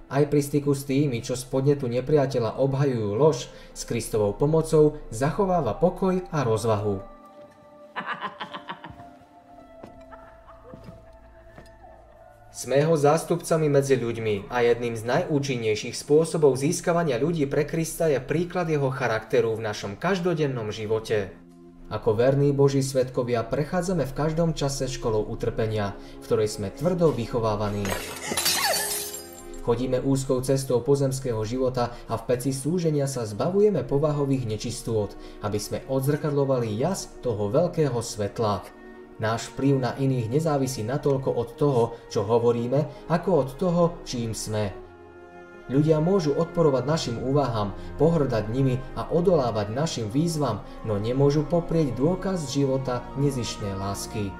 Aj pri styku s tými, čo z podnetu nepriateľa obhajujú lož, s Kristovou pomocou zachováva pokoj a rozvahu. Sme jeho zástupcami medzi ľuďmi a jedným z najúčinnejších spôsobov získavania ľudí pre Krista je príklad jeho charakteru v našom každodennom živote. Ako verní Boží svedkovia prechádzame v každom čase školou utrpenia, v ktorej sme tvrdo vychovávaní. Chodíme úzkou cestou pozemského života a v peci súženia sa zbavujeme povahových nečistôt, aby sme odzrkadlovali jas toho veľkého svetla. Náš vplyv na iných nezávisí natoľko od toho, čo hovoríme, ako od toho, čím sme. Ľudia môžu odporovať našim úvahám, pohŕdať nimi a odolávať našim výzvam, no nemôžu poprieť dôkaz života nezištnej lásky.